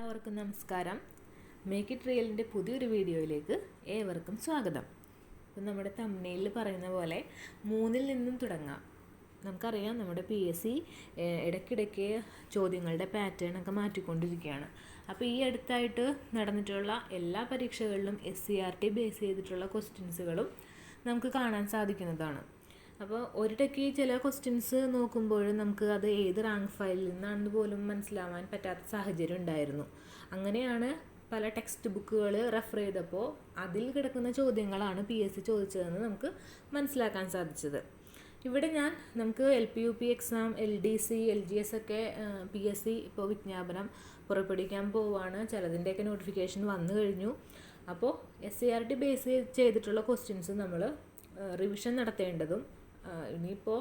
എല്ലാവർക്കും നമസ്കാരം. Make it റിയലിൻ്റെ പുതിയൊരു വീഡിയോയിലേക്ക് ഏവർക്കും സ്വാഗതം. ഇപ്പം നമ്മുടെ തംബ്നെയിലിൽ പറയുന്ന പോലെ 3-ൽ നിന്നും തുടങ്ങാം. നമുക്കറിയാം നമ്മുടെ PSC ഇടയ്ക്കിടയ്ക്ക് ചോദ്യങ്ങളുടെ പാറ്റേൺ ഒക്കെ മാറ്റിക്കൊണ്ടിരിക്കുകയാണ്. അപ്പോൾ ഈ അടുത്തായിട്ട് നടന്നിട്ടുള്ള എല്ലാ പരീക്ഷകളിലും SCERT ബേസ് ചെയ്തിട്ടുള്ള ക്വസ്റ്റ്യൻസുകളും നമുക്ക് കാണാൻ സാധിക്കുന്നതാണ്. അപ്പോൾ ഒരിടയ്ക്ക് ചില ക്വസ്റ്റ്യൻസ് നോക്കുമ്പോൾ നമുക്ക് അത് ഏത് റാങ്ക് ഫയലിൽ നിന്നാണെന്ന് പോലും മനസ്സിലാവാൻ പറ്റാത്ത സാഹചര്യം ഉണ്ടായിരുന്നു. അങ്ങനെയാണ് പല ടെക്സ്റ്റ് ബുക്കുകൾ റെഫർ ചെയ്തപ്പോൾ അതിൽ കിടക്കുന്ന ചോദ്യങ്ങളാണ് PSC ചോദിച്ചതെന്ന് നമുക്ക് മനസ്സിലാക്കാൻ സാധിച്ചത്. ഇവിടെ നമുക്ക് LP UP exam, LDC, LGS ഒക്കെ PSC ഇപ്പോൾ വിജ്ഞാപനം പുറപ്പെടുവിക്കാൻ പോവുകയാണ്. ചിലതിൻ്റെയൊക്കെ നോട്ടിഫിക്കേഷൻ വന്നു കഴിഞ്ഞു. അപ്പോൾ SCERT ബേസ് ചെയ്തിട്ടുള്ള ക്വസ്റ്റ്യൻസ് നമ്മൾ റിവിഷൻ നടത്തേണ്ടതും ഇനിയിപ്പോൾ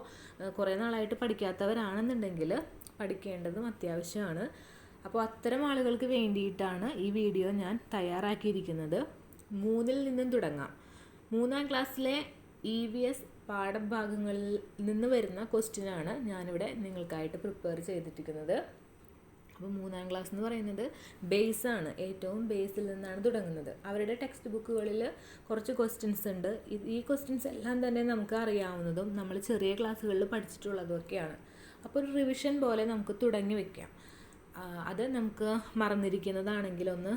കുറേ നാളായിട്ട് പഠിക്കാത്തവരാണെന്നുണ്ടെങ്കിൽ പഠിക്കേണ്ടതും അത്യാവശ്യമാണ്. അപ്പോൾ അത്തരം ആളുകൾക്ക് വേണ്ടിയിട്ടാണ് ഈ വീഡിയോ ഞാൻ തയ്യാറാക്കിയിരിക്കുന്നത്. 3-ൽ നിന്നും തുടങ്ങാം. 3-ാം ക്ലാസ്സിലെ EVS പാഠഭാഗങ്ങളിൽ നിന്ന് വരുന്ന ക്വസ്റ്റ്യനാണ് ഞാനിവിടെ നിങ്ങൾക്കായിട്ട് പ്രിപ്പയർ ചെയ്തിരിക്കുന്നത്. അപ്പോൾ 3-ാം ക്ലാസ് എന്ന് പറയുന്നത് ബേസാണ്, ഏറ്റവും ബേസിൽ നിന്നാണ് തുടങ്ങുന്നത്. അവരുടെ ടെക്സ്റ്റ് ബുക്കുകളിൽ കുറച്ച് ക്വസ്റ്റ്യൻസ് ഉണ്ട്. ഈ ക്വസ്റ്റ്യൻസ് എല്ലാം തന്നെ നമുക്ക് അറിയാവുന്നതും നമ്മൾ ചെറിയ ക്ലാസ്സുകളിൽ പഠിച്ചിട്ടുള്ളതൊക്കെയാണ്. അപ്പോൾ ഒരു റിവിഷൻ പോലെ നമുക്ക് തുടങ്ങി വയ്ക്കാം. അത് നമുക്ക് മറന്നിരിക്കുന്നതാണെങ്കിൽ ഒന്ന്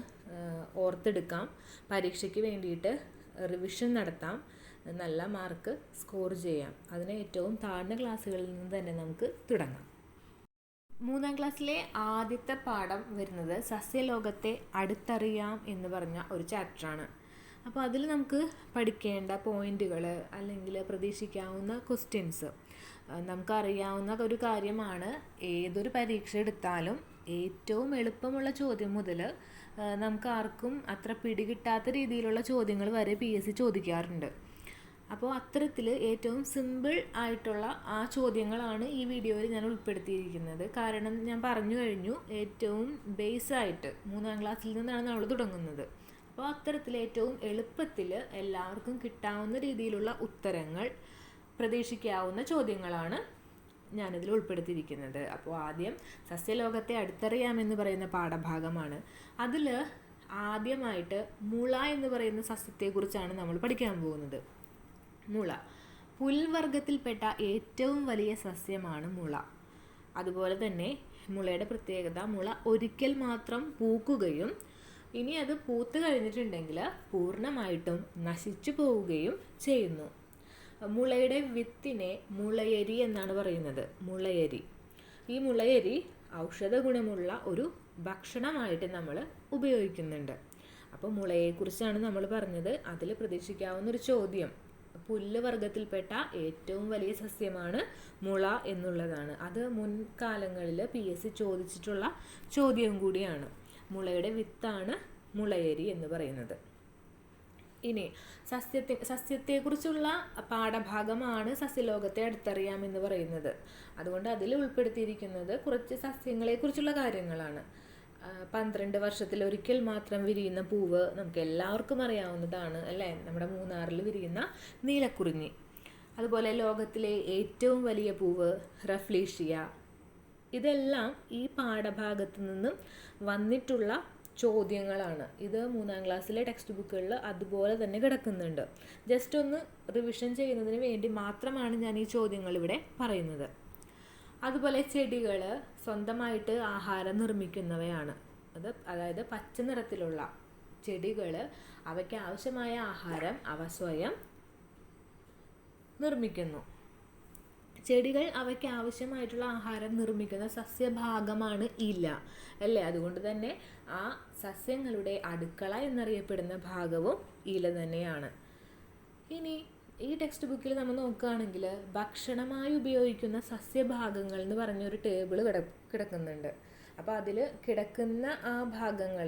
ഓർത്തെടുക്കാം. പരീക്ഷയ്ക്ക് വേണ്ടിയിട്ട് റിവിഷൻ നടത്താം, നല്ല മാർക്ക് സ്കോർ ചെയ്യാം. അതിന് ഏറ്റവും താഴ്ന്ന ക്ലാസ്സുകളിൽ നിന്ന് തന്നെ നമുക്ക് തുടങ്ങാം. 3-ാം ക്ലാസ്സിലെ ആദ്യത്തെ പാഠം വരുന്നത് സസ്യലോകത്തെ അടുത്തറിയാം എന്ന് പറഞ്ഞ ഒരു ചാപ്റ്ററാണ്. അപ്പോൾ അതിൽ നമുക്ക് പഠിക്കേണ്ട പോയിന്റുകൾ അല്ലെങ്കിൽ പ്രതീക്ഷിക്കാവുന്ന ക്വസ്റ്റ്യൻസ്, നമുക്കറിയാവുന്ന ഒരു കാര്യമാണ്. ഏതൊരു പരീക്ഷ എടുത്താലും ഏറ്റവും എളുപ്പമുള്ള ചോദ്യം മുതൽ നമുക്ക് ആർക്കും അത്ര പിടികിട്ടാത്ത രീതിയിലുള്ള ചോദ്യങ്ങൾ വരെ PSC ചോദിക്കാറുണ്ട്. അപ്പോൾ അത്തരത്തിൽ ഏറ്റവും സിമ്പിൾ ആയിട്ടുള്ള ആ ചോദ്യങ്ങളാണ് ഈ വീഡിയോയിൽ ഞാൻ ഉൾപ്പെടുത്തിയിരിക്കുന്നത്. കാരണം ഞാൻ പറഞ്ഞു കഴിഞ്ഞു, ഏറ്റവും ബേസായിട്ട് 3-ാം ക്ലാസ്സിൽ നിന്നാണ് നമ്മൾ തുടങ്ങുന്നത്. അപ്പോൾ അത്തരത്തിൽ ഏറ്റവും എളുപ്പത്തിൽ എല്ലാവർക്കും കിട്ടാവുന്ന രീതിയിലുള്ള ഉത്തരങ്ങൾ പ്രതീക്ഷിക്കാവുന്ന ചോദ്യങ്ങളാണ് ഞാനിതിൽ ഉൾപ്പെടുത്തിയിരിക്കുന്നത്. അപ്പോൾ ആദ്യം സസ്യലോകത്തെ അടുത്തറിയാമെന്ന് പറയുന്ന പാഠഭാഗമാണ്. അതിൽ ആദ്യമായിട്ട് മുള എന്ന് പറയുന്ന സസ്യത്തെക്കുറിച്ചാണ് നമ്മൾ പഠിക്കാൻ പോകുന്നത്. മുള പുൽവർഗത്തിൽപ്പെട്ട ഏറ്റവും വലിയ സസ്യമാണ് മുള. അതുപോലെ തന്നെ മുളയുടെ പ്രത്യേകത, മുള ഒരിക്കൽ മാത്രം പൂക്കുകയും ഇനി അത് പൂത്ത് കഴിഞ്ഞിട്ടുണ്ടെങ്കിൽ പൂർണ്ണമായിട്ടും നശിച്ചു പോവുകയും ചെയ്യുന്നു. മുളയുടെ വിത്തിനെ മുളയരി എന്നാണ് പറയുന്നത്. മുളയരി, ഈ മുളയരി ഔഷധ ഗുണമുള്ള ഒരു ഭക്ഷണമായിട്ട് നമ്മൾ ഉപയോഗിക്കുന്നുണ്ട്. അപ്പോൾ മുളയെക്കുറിച്ചാണ് നമ്മൾ പറഞ്ഞത്. അതിൽ പ്രതീക്ഷിക്കാവുന്നൊരു ചോദ്യം പുല്ല് വർഗത്തിൽപ്പെട്ട ഏറ്റവും വലിയ സസ്യമാണ് മുള എന്നുള്ളതാണ്. അത് മുൻകാലങ്ങളിൽ PSC ചോദിച്ചിട്ടുള്ള ചോദ്യം കൂടിയാണ്. മുളയുടെ വിത്താണ് മുളയരി എന്ന് പറയുന്നത്. ഇനി സസ്യത്തെക്കുറിച്ചുള്ള പാഠഭാഗമാണ് സസ്യലോകത്തെ അടുത്തറിയാമെന്ന് പറയുന്നത്. അതുകൊണ്ട് അതിൽ ഉൾപ്പെടുത്തിയിരിക്കുന്നത് കുറച്ച് സസ്യങ്ങളെക്കുറിച്ചുള്ള കാര്യങ്ങളാണ്. 12 വർഷത്തിലൊരിക്കൽ മാത്രം വിരിയുന്ന പൂവ് നമുക്ക് എല്ലാവർക്കും അറിയാവുന്നതാണ് അല്ലേ, നമ്മുടെ മൂന്നാറിൽ വിരിയുന്ന നീലക്കുറിഞ്ഞി. അതുപോലെ ലോകത്തിലെ ഏറ്റവും വലിയ പൂവ് റഫ്ലേഷ്യ. ഇതെല്ലാം ഈ പാഠഭാഗത്തു നിന്നും വന്നിട്ടുള്ള ചോദ്യങ്ങളാണ്. ഇത് 3-ാം ക്ലാസ്സിലെ ടെക്സ്റ്റ് ബുക്കുകളിൽ അതുപോലെ തന്നെ കിടക്കുന്നുണ്ട്. ജസ്റ്റ് ഒന്ന് റിവിഷൻ ചെയ്യുന്നതിന് വേണ്ടി മാത്രമാണ് ഞാൻ ഈ ചോദ്യങ്ങൾ ഇവിടെ പറയുന്നത്. അതുപോലെ ചെടികൾ സ്വന്തമായിട്ട് ആഹാരം നിർമ്മിക്കുന്നവയാണ്. അതായത് പച്ച നിറത്തിലുള്ള ചെടികൾ, അവയ്ക്ക് ആവശ്യമായ ആഹാരം അവ സ്വയം നിർമ്മിക്കുന്നു. ചെടികൾ അവയ്ക്ക് ആവശ്യമായിട്ടുള്ള ആഹാരം നിർമ്മിക്കുന്ന സസ്യഭാഗമാണ് ഇല അല്ലേ. അതുകൊണ്ട് തന്നെ ആ സസ്യങ്ങളുടെ അടുക്കള എന്നറിയപ്പെടുന്ന ഭാഗവും ഇല തന്നെയാണ്. ഇനി ഈ ടെക്സ്റ്റ് ബുക്കിൽ നമ്മൾ നോക്കുകയാണെങ്കിൽ ഭക്ഷണമായി ഉപയോഗിക്കുന്ന സസ്യഭാഗങ്ങൾ എന്ന് പറഞ്ഞൊരു ടേബിൾ കിടക്കുന്നുണ്ട്. അപ്പോൾ അതിൽ കിടക്കുന്ന ആ ഭാഗങ്ങൾ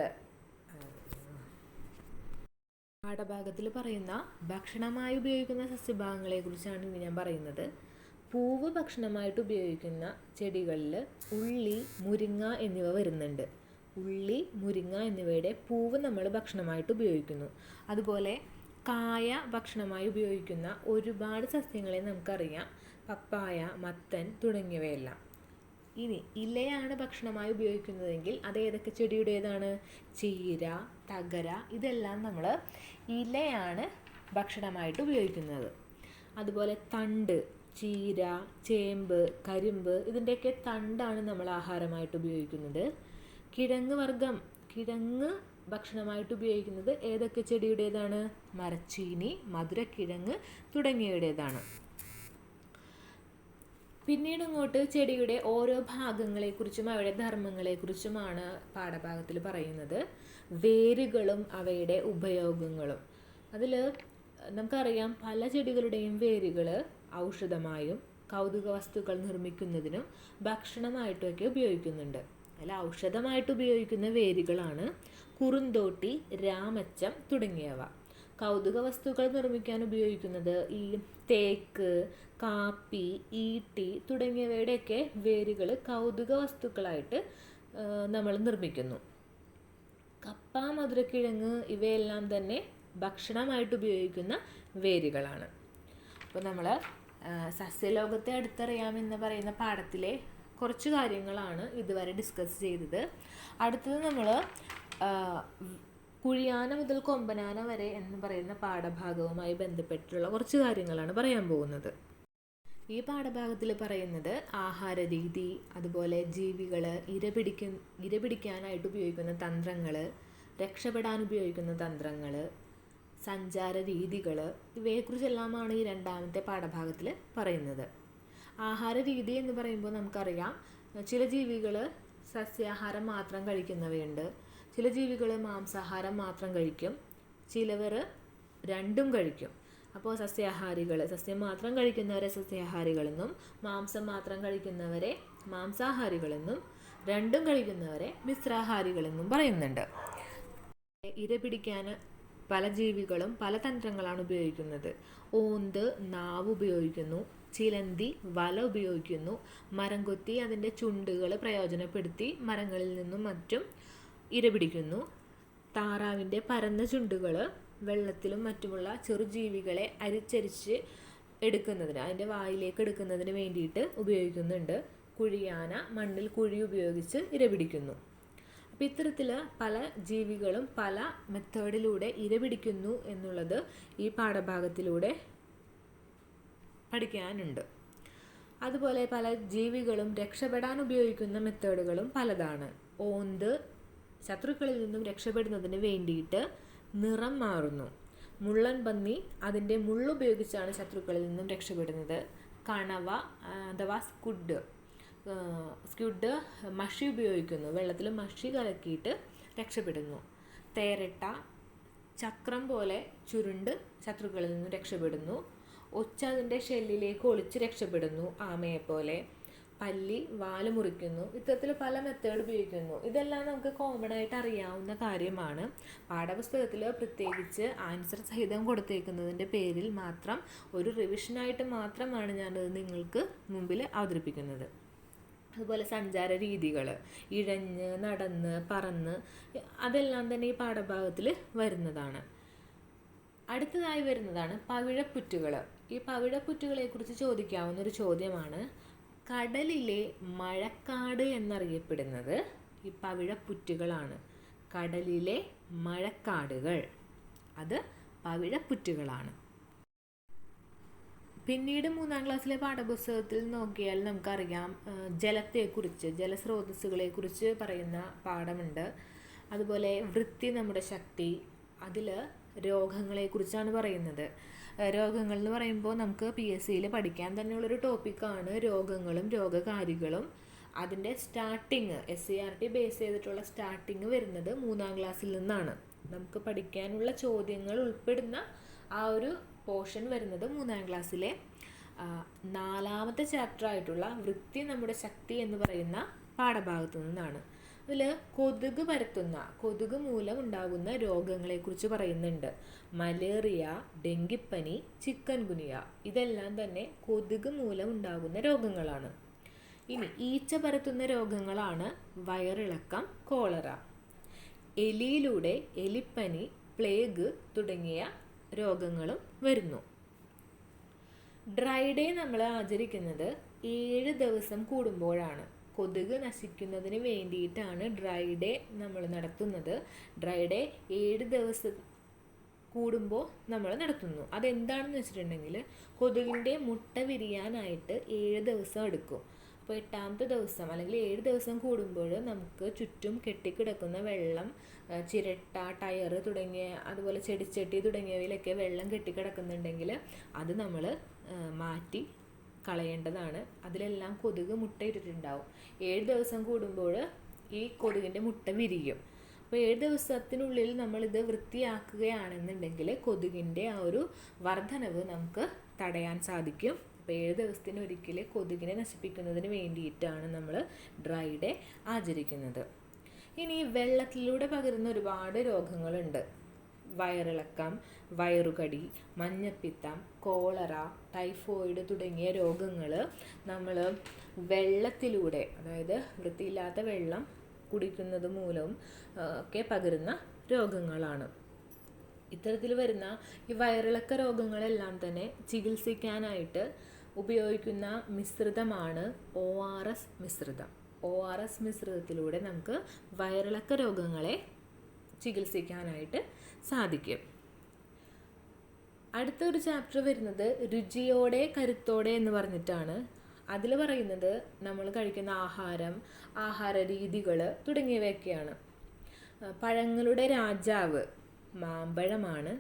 പാഠഭാഗത്തിൽ പറയുന്ന ഭക്ഷണമായി ഉപയോഗിക്കുന്ന സസ്യഭാഗങ്ങളെ കുറിച്ചാണ് ഇനി ഞാൻ പറയുന്നത്. പൂവ് ഭക്ഷണമായിട്ട് ഉപയോഗിക്കുന്ന ചെടികളിൽ ഉള്ളി, മുരിങ്ങ എന്നിവ വരുന്നുണ്ട്. ഉള്ളി, മുരിങ്ങ എന്നിവയുടെ പൂവ് നമ്മൾ ഭക്ഷണമായിട്ട് ഉപയോഗിക്കുന്നു. അതുപോലെ കായ ഭക്ഷണമായി ഉപയോഗിക്കുന്ന ഒരുപാട് സസ്യങ്ങളെ നമുക്കറിയാം. പപ്പായ, മത്തൻ തുടങ്ങിയവയെല്ലാം. ഇനി ഇലയാണ് ഭക്ഷണമായി ഉപയോഗിക്കുന്നതെങ്കിൽ അത് ഏതൊക്കെ ചെടിയുടേതാണ്? ചീര, തകര, ഇതെല്ലാം നമ്മൾ ഇലയാണ് ഭക്ഷണമായിട്ട് ഉപയോഗിക്കുന്നത്. അതുപോലെ തണ്ട്, ചീര, ചേമ്പ്, കരിമ്പ്, ഇതിൻ്റെയൊക്കെ തണ്ടാണ് നമ്മൾ ആഹാരമായിട്ട് ഉപയോഗിക്കുന്നത്. കിഴങ്ങ് ഭക്ഷണമായിട്ട് ഉപയോഗിക്കുന്നത് ഏതൊക്കെ ചെടിയുടേതാണ്? മരച്ചീനി, മധുരക്കിഴങ്ങ് തുടങ്ങിയവയുടേതാണ്. പിന്നീട് അങ്ങോട്ട് ചെടിയുടെ ഓരോ ഭാഗങ്ങളെക്കുറിച്ചും അവയുടെ ധർമ്മങ്ങളെക്കുറിച്ചുമാണ് പാഠഭാഗത്തിൽ പറയുന്നത്. വേരുകളും അവയുടെ ഉപയോഗങ്ങളും. അതിൽ നമുക്കറിയാം, പല ചെടികളുടെയും വേരുകൾ ഔഷധമായും കൗതുക വസ്തുക്കൾ നിർമ്മിക്കുന്നതിനും ഭക്ഷണമായിട്ടുമൊക്കെ ഉപയോഗിക്കുന്നുണ്ട്. അതിൽ ഔഷധമായിട്ട് ഉപയോഗിക്കുന്ന വേരുകളാണ് കുറുന്തോട്ടി, രാമച്ചം തുടങ്ങിയവ. കൗതുക വസ്തുക്കൾ നിർമ്മിക്കാൻ ഉപയോഗിക്കുന്നത് ഈ തേക്ക്, കാപ്പി, ഈട്ടി തുടങ്ങിയവയുടെയൊക്കെ വേരുകൾ കൗതുക വസ്തുക്കളായിട്ട് നമ്മൾ നിർമ്മിക്കുന്നു. കപ്പ, മധുരക്കിഴങ്ങ് ഇവയെല്ലാം തന്നെ ഭക്ഷണമായിട്ട് ഉപയോഗിക്കുന്ന വേരുകളാണ്. അപ്പോൾ നമ്മൾ സസ്യലോകത്തെ അടുത്തറിയാമെന്ന് പറയുന്ന പാഠത്തിലെ കുറച്ച് കാര്യങ്ങളാണ് ഇതുവരെ ഡിസ്കസ് ചെയ്തത്. അടുത്തത് നമ്മൾ കുഴിയാന മുതൽ കൊമ്പനാന വരെ എന്ന് പറയുന്ന പാഠഭാഗവുമായി ബന്ധപ്പെട്ടുള്ള കുറച്ച് കാര്യങ്ങളാണ് പറയാൻ പോകുന്നത്. ഈ പാഠഭാഗത്തിൽ പറയുന്നത് ആഹാര രീതി, അതുപോലെ ജീവികൾ ഇരപിടിക്കാനായിട്ട് ഉപയോഗിക്കുന്ന തന്ത്രങ്ങൾ, രക്ഷപ്പെടാൻ ഉപയോഗിക്കുന്ന തന്ത്രങ്ങൾ, സഞ്ചാര രീതികൾ, ഇവയെക്കുറിച്ചെല്ലാമാണ് ഈ രണ്ടാമത്തെ പാഠഭാഗത്തിൽ പറയുന്നത്. ആഹാര രീതി എന്ന് പറയുമ്പോൾ നമുക്കറിയാം, ചില ജീവികൾ സസ്യാഹാരം മാത്രം കഴിക്കുന്നവയുണ്ട്, ചില ജീവികൾ മാംസാഹാരം മാത്രം കഴിക്കും, ചിലവർ രണ്ടും കഴിക്കും. അപ്പോൾ സസ്യം മാത്രം കഴിക്കുന്നവരെ സസ്യാഹാരികളെന്നും മാംസം മാത്രം കഴിക്കുന്നവരെ മാംസാഹാരികളെന്നും രണ്ടും കഴിക്കുന്നവരെ മിശ്രാഹാരികളെന്നും പറയുന്നുണ്ട്. ഇരപിടിക്കാൻ പല ജീവികളും പല തന്ത്രങ്ങളാണ് ഉപയോഗിക്കുന്നത്. ഓന്ത് നാവ് ഉപയോഗിക്കുന്നു, ചിലന്തി വല ഉപയോഗിക്കുന്നു, മരം കൊത്തി അതിൻ്റെ ചുണ്ടുകൾ പ്രയോജനപ്പെടുത്തി മരങ്ങളിൽ നിന്നും മറ്റും ഇരപിടിക്കുന്നു. താറാവിൻ്റെ പരന്ന ചുണ്ടുകൾ വെള്ളത്തിലും മറ്റുമുള്ള ചെറുജീവികളെ അരിച്ചരിച്ച് എടുക്കുന്നതിന്, അതിൻ്റെ വായിലേക്ക് എടുക്കുന്നതിന് വേണ്ടിയിട്ട് ഉപയോഗിക്കുന്നുണ്ട്. കുഴിയാന മണ്ണിൽ കുഴി ഉപയോഗിച്ച് ഇരപിടിക്കുന്നു. അപ്പോൾ ഇത്തരത്തിൽ പല ജീവികളും പല മെത്തേഡിലൂടെ ഇരപിടിക്കുന്നു എന്നുള്ളത് ഈ പാഠഭാഗത്തിലൂടെ പഠിക്കാനുണ്ട്. അതുപോലെ പല ജീവികളും രക്ഷപ്പെടാൻ ഉപയോഗിക്കുന്ന മെത്തേഡുകളും പലതാണ്. ഓന്ത് ശത്രുക്കളിൽ നിന്നും രക്ഷപ്പെടുന്നതിന് വേണ്ടിയിട്ട് നിറം മാറുന്നു. മുള്ളൻ പന്നി അതിൻ്റെ മുള്ളുപയോഗിച്ചാണ് ശത്രുക്കളിൽ നിന്നും രക്ഷപ്പെടുന്നത്. കണവ അഥവാ സ്ക്വിഡ് മഷി ഉപയോഗിക്കുന്നു, വെള്ളത്തിൽ മഷി കലക്കിയിട്ട് രക്ഷപ്പെടുന്നു. തേരട്ട ചക്രം പോലെ ചുരുണ്ട് ശത്രുക്കളിൽ നിന്നും രക്ഷപ്പെടുന്നു. ഒച്ച അതിൻ്റെ ഷെല്ലിലേക്ക് ഒളിച്ച് രക്ഷപ്പെടുന്നു, ആമയെപ്പോലെ. പല്ലി വാല് മുറിക്കുന്നു. ഇത്തരത്തിൽ പല മെത്തേഡ് ഉപയോഗിക്കുന്നു. ഇതെല്ലാം നമുക്ക് കോമൺ ആയിട്ട് അറിയാവുന്ന കാര്യമാണ്. പാഠപുസ്തകത്തിൽ പ്രത്യേകിച്ച് ആൻസർ സഹിതം കൊടുത്തേക്കുന്നതിൻ്റെ പേരിൽ മാത്രം ഒരു റിവിഷനായിട്ട് മാത്രമാണ് ഞാനത് നിങ്ങൾക്ക് മുമ്പിൽ അവതരിപ്പിക്കുന്നത്. അതുപോലെ സഞ്ചാര രീതികൾ, ഇഴഞ്ഞ്, നടന്ന്, പറന്ന്, അതെല്ലാം തന്നെ ഈ പാഠഭാഗത്തിൽ വരുന്നതാണ്. അടുത്തതായി വരുന്നതാണ് പവിഴപ്പുറ്റുകൾ. ഈ പവിഴപ്പുറ്റുകളെക്കുറിച്ച് ചോദിക്കാവുന്നൊരു ചോദ്യമാണ്. കടലിലെ മഴക്കാട് എന്നറിയപ്പെടുന്നത് ഈ പവിഴപ്പുറ്റുകളാണ്. കടലിലെ മഴക്കാടുകൾ അത് പവിഴപ്പുറ്റുകളാണ്. പിന്നീട് 3ാം ക്ലാസ്സിലെ പാഠപുസ്തകത്തിൽ നോക്കിയാൽ നമുക്കറിയാം, ജലത്തെക്കുറിച്ച്, ജലസ്രോതസ്സുകളെക്കുറിച്ച് പറയുന്ന പാഠമുണ്ട്. അതുപോലെ വൃത്തി നമ്മുടെ ശക്തി, അതിൽ രോഗങ്ങളെക്കുറിച്ചാണ് പറയുന്നത്. രോഗങ്ങൾ എന്ന് പറയുമ്പോൾ നമുക്ക് PSCയിൽ പഠിക്കാൻ തന്നെയുള്ളൊരു ടോപ്പിക്കാണ് രോഗങ്ങളും രോഗകാരികളും. അതിൻ്റെ സ്റ്റാർട്ടിങ് SCERT ബേസ് ചെയ്തിട്ടുള്ള സ്റ്റാർട്ടിങ് വരുന്നത് 3ാം ക്ലാസ്സിൽ നിന്നാണ്. നമുക്ക് പഠിക്കാനുള്ള ചോദ്യങ്ങൾ ഉൾപ്പെടുന്ന ആ ഒരു പോർഷൻ വരുന്നത് 3ാം ക്ലാസ്സിലെ 4ാമത്തെ ചാപ്റ്റർ ആയിട്ടുള്ള വൃത്തി നമ്മുടെ ശക്തി എന്ന് പറയുന്ന പാഠഭാഗത്തു നിന്നാണ്. ഇതിൽ കൊതുക് മൂലം ഉണ്ടാകുന്ന രോഗങ്ങളെക്കുറിച്ച് പറയുന്നുണ്ട്. മലേറിയ, ഡെങ്കിപ്പനി, ചിക്കൻ ഗുനിയ, ഇതെല്ലാം തന്നെ കൊതുക് മൂലം ഉണ്ടാകുന്ന രോഗങ്ങളാണ്. ഇനി ഈച്ച പരത്തുന്ന രോഗങ്ങളാണ് വയറിളക്കം, കോളറ. എലിയിലൂടെ എലിപ്പനി, പ്ലേഗ് തുടങ്ങിയ രോഗങ്ങളും വരുന്നു. ഡ്രൈ ഡേ നമ്മൾ ആചരിക്കുന്നത് 7 ദിവസം കൂടുമ്പോഴാണ്. കൊതുക് നശിക്കുന്നതിന് വേണ്ടിയിട്ടാണ് ഡ്രൈ ഡേ നമ്മൾ നടത്തുന്നത്. ഡ്രൈ ഡേ 7 ദിവസം കൂടുമ്പോൾ നമ്മൾ നടത്തുന്നു. അതെന്താണെന്ന് വെച്ചിട്ടുണ്ടെങ്കിൽ കൊതുകിൻ്റെ മുട്ട വിരിയാനായിട്ട് 7 ദിവസം എടുക്കും. അപ്പോൾ 8ാമത്തെ ദിവസം അല്ലെങ്കിൽ 7 ദിവസം കൂടുമ്പോൾ നമുക്ക് ചുറ്റും കെട്ടിക്കിടക്കുന്ന വെള്ളം, ചിരട്ട, ടയർ തുടങ്ങിയ അതുപോലെ ചെടിച്ചട്ടി തുടങ്ങിയവയിലൊക്കെ വെള്ളം കെട്ടിക്കിടക്കുന്നുണ്ടെങ്കിൽ അത് നമ്മൾ മാറ്റി കളയേണ്ടതാണ്. അതിലെല്ലാം കൊതുക് മുട്ടയിട്ടിട്ടുണ്ടാവും. 7 ദിവസം കൂടുമ്പോൾ ഈ കൊതുകിൻ്റെ മുട്ട വിരിയും. അപ്പോൾ 7 ദിവസത്തിനുള്ളിൽ നമ്മളിത് വൃത്തിയാക്കുകയാണെന്നുണ്ടെങ്കിൽ കൊതുകിൻ്റെ ആ ഒരു വർധനവ് നമുക്ക് തടയാൻ സാധിക്കും. അപ്പോൾ 7 ദിവസത്തിനൊരിക്കൽ കൊതുകിനെ നശിപ്പിക്കുന്നതിന് വേണ്ടിയിട്ടാണ് നമ്മൾ ഡ്രൈ ഡേ ആചരിക്കുന്നത്. ഇനി വെള്ളത്തിലൂടെ പകരുന്ന ഒരുപാട് രോഗങ്ങളുണ്ട്. വയറിളക്കം, വയറുകടി, മഞ്ഞപ്പിത്തം, കോളറ, ടൈഫോയിഡ് തുടങ്ങിയ രോഗങ്ങൾ നമ്മൾ വെള്ളത്തിലൂടെ, അതായത് വൃത്തിയില്ലാത്ത വെള്ളം കുടിക്കുന്നത് മൂലവും ഒക്കെ പകരുന്ന രോഗങ്ങളാണ്. ഇത്തരത്തിൽ വരുന്ന ഈ വയറിളക്ക രോഗങ്ങളെല്ലാം തന്നെ ചികിത്സിക്കാനായിട്ട് ഉപയോഗിക്കുന്ന മിശ്രിതമാണ് ORS മിശ്രിതം. ORS മിശ്രിതത്തിലൂടെ നമുക്ക് വയറിളക്ക രോഗങ്ങളെ ചികിത്സിക്കാനായിട്ട് സാധിക്കും. അടുത്തൊരു ചാപ്റ്റർ വരുന്നത് രുചിയോടെ കരുത്തോടെ എന്ന് പറഞ്ഞിട്ടാണ്. അതിൽ പറയുന്നത് നമ്മൾ കഴിക്കുന്ന ആഹാരം, ആഹാര രീതികൾ തുടങ്ങിയവയൊക്കെയാണ്. പഴങ്ങളുടെ രാജാവ് മാമ്പഴമാണ്.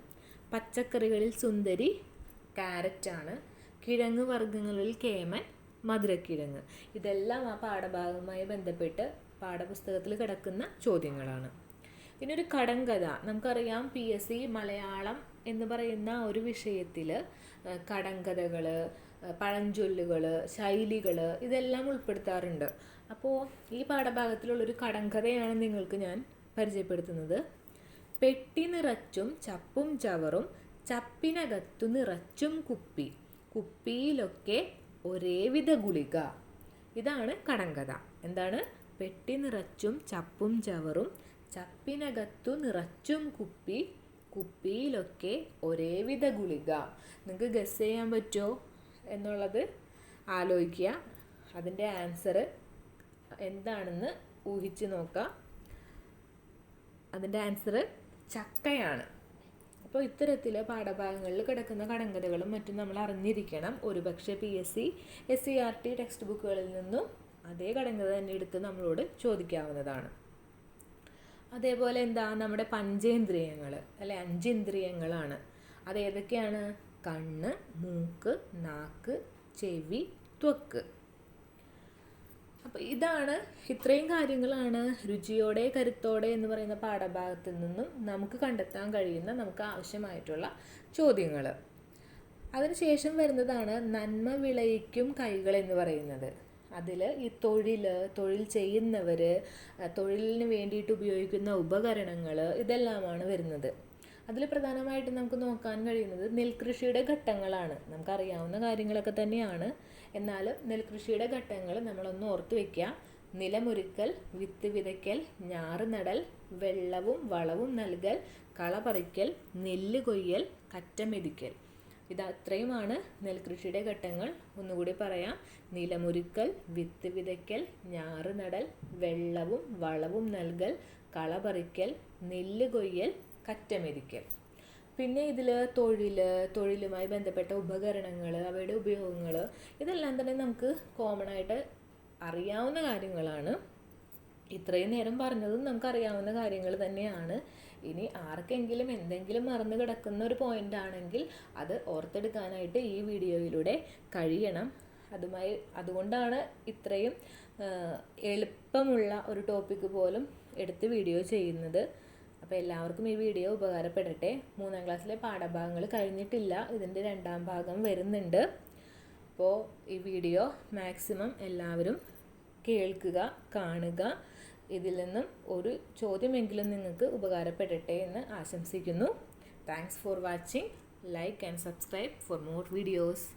പച്ചക്കറികളിൽ സുന്ദരി ക്യാരറ്റാണ്. കിഴങ്ങ് വർഗ്ഗങ്ങളിൽ കേമൻ മധുരക്കിഴങ്ങ്. ഇതെല്ലാം ആ പാഠഭാഗവുമായി ബന്ധപ്പെട്ട് പാഠപുസ്തകത്തിൽ കിടക്കുന്ന ചോദ്യങ്ങളാണ്. ഇനി ഒരു കടങ്കഥ. നമുക്കറിയാം PSC മലയാളം എന്ന് പറയുന്ന ഒരു വിഷയത്തിൽ കടങ്കഥകൾ, പഴഞ്ചൊല്ലുകൾ, ശൈലികൾ ഇതെല്ലാം ഉൾപ്പെടുത്താറുണ്ട്. അപ്പോൾ ഈ പാഠഭാഗത്തിലുള്ളൊരു കടങ്കഥയാണ് നിങ്ങൾക്ക് ഞാൻ പരിചയപ്പെടുത്തുന്നത്. പെട്ടി നിറച്ചും ചപ്പും ചവറും, ചപ്പിനകത്തു നിറച്ചും കുപ്പി, കുപ്പിയിലൊക്കെ ഒരേവിധ ഗുളിക. ഇതാണ് കടങ്കഥ. എന്താണ്? പെട്ടി നിറച്ചും ചപ്പും ചവറും, ചപ്പിനകത്തു നിറച്ചും കുപ്പി, കുപ്പിയിലൊക്കെ ഒരേവിധ ഗുളിക. നിങ്ങൾക്ക് ഗസ് ചെയ്യാൻ പറ്റുമോ എന്നുള്ളത് ആലോചിക്കുക. അതിൻ്റെ ആൻസർ എന്താണെന്ന് ഊഹിച്ച് നോക്കാം. അതിൻ്റെ ആൻസർ ചക്കയാണ്. അപ്പോൾ ഇത്തരത്തിൽ പാഠഭാഗങ്ങളിൽ കിടക്കുന്ന കടങ്കഥകളും മറ്റും നമ്മൾ അറിഞ്ഞിരിക്കണം. ഒരുപക്ഷെ PSC SCERT ടെക്സ്റ്റ് ബുക്കുകളിൽ നിന്നും അതേ കടങ്കഥ തന്നെ എടുത്ത് നമ്മളോട് ചോദിക്കാവുന്നതാണ്. അതേപോലെ നമ്മുടെ പഞ്ചേന്ദ്രിയങ്ങൾ, അല്ലെ 5 ഇന്ദ്രിയങ്ങളാണ്. അതേതൊക്കെയാണ്? കണ്ണ്, മൂക്ക്, നാക്ക്, ചെവി, ത്വക്ക്. അപ്പോൾ ഇത്രയും കാര്യങ്ങളാണ് രുചിയോടെ കരുത്തോടെ എന്ന് പറയുന്ന പാഠഭാഗത്തിൽ നിന്നും നമുക്ക് കണ്ടെത്താൻ കഴിയുന്ന നമുക്ക് ആവശ്യമായിട്ടുള്ള ചോദ്യങ്ങൾ. അതിനുശേഷം വരുന്നതാണ് നന്മ വിളയിക്കും കൈകൾ എന്ന് പറയുന്നത്. അതിൽ ഈ തൊഴിൽ ചെയ്യുന്നവർ, തൊഴിലിന് വേണ്ടിയിട്ട് ഉപയോഗിക്കുന്ന ഉപകരണങ്ങൾ ഇതെല്ലാമാണ് വരുന്നത്. അതിൽ പ്രധാനമായിട്ടും നമുക്ക് നോക്കാൻ കഴിയുന്നത് നെൽകൃഷിയുടെ ഘട്ടങ്ങളാണ്. നമുക്കറിയാവുന്ന കാര്യങ്ങളൊക്കെ തന്നെയാണ്. എന്നാലും നെൽകൃഷിയുടെ ഘട്ടങ്ങൾ നമ്മളൊന്ന് ഓർത്ത് വയ്ക്കുക. നിലമൊരുക്കൽ, വിത്ത് വിതയ്ക്കൽ, ഞാറ് നടൽ, വെള്ളവും വളവും നൽകൽ, കള പറിക്കൽ, നെല്ല് കൊയ്യൽ, കറ്റമെതിക്കൽ. ഇത്രയുമാണ് നെൽകൃഷിയുടെ ഘട്ടങ്ങൾ. ഒന്നുകൂടി പറയാം. നിലമൊരുക്കൽ, വിത്ത് വിതയ്ക്കൽ, ഞാറ് നടൽ, വെള്ളവും വളവും നൽകൽ, കള പറിക്കൽ, നെല്ല് കൊയ്യൽ, കറ്റമെതിക്കൽ. പിന്നെ ഇതിൽ തൊഴിലുമായി ബന്ധപ്പെട്ട ഉപകരണങ്ങൾ, അവയുടെ ഉപയോഗങ്ങൾ ഇതെല്ലാം തന്നെ നമുക്ക് കോമൺ ആയിട്ട് അറിയാവുന്ന കാര്യങ്ങളാണ്. ഇത്രയും നേരം പറഞ്ഞതും നമുക്കറിയാവുന്ന കാര്യങ്ങൾ തന്നെയാണ്. ഇനി ആർക്കെങ്കിലും എന്തെങ്കിലും മറന്നു കിടക്കുന്ന ഒരു പോയിന്റ് ആണെങ്കിൽ അത് ഓർത്തെടുക്കാനായിട്ട് ഈ വീഡിയോയിലൂടെ കഴിയണം. അതുകൊണ്ടാണ് ഇത്രയും എളുപ്പമുള്ള ഒരു ടോപ്പിക്ക് പോലും എടുത്ത് വീഡിയോ ചെയ്യുന്നത്. അപ്പോൾ എല്ലാവർക്കും ഈ വീഡിയോ ഉപകാരപ്പെടട്ടെ. 3ാം ക്ലാസ്സിലെ പാഠഭാഗങ്ങൾ കഴിഞ്ഞിട്ടില്ല. ഇതിൻ്റെ 2ാം ഭാഗം വരുന്നുണ്ട്. അപ്പോൾ ഈ വീഡിയോ മാക്സിമം എല്ലാവരും കേൾക്കുക, കാണുക. ഇതിൽ നിന്നും ഒരു ചോദ്യമെങ്കിലും നിങ്ങൾക്ക് ഉപകാരപ്പെടട്ടെ എന്ന് ആശംസിക്കുന്നു. Thanks for watching. Like and subscribe for more videos.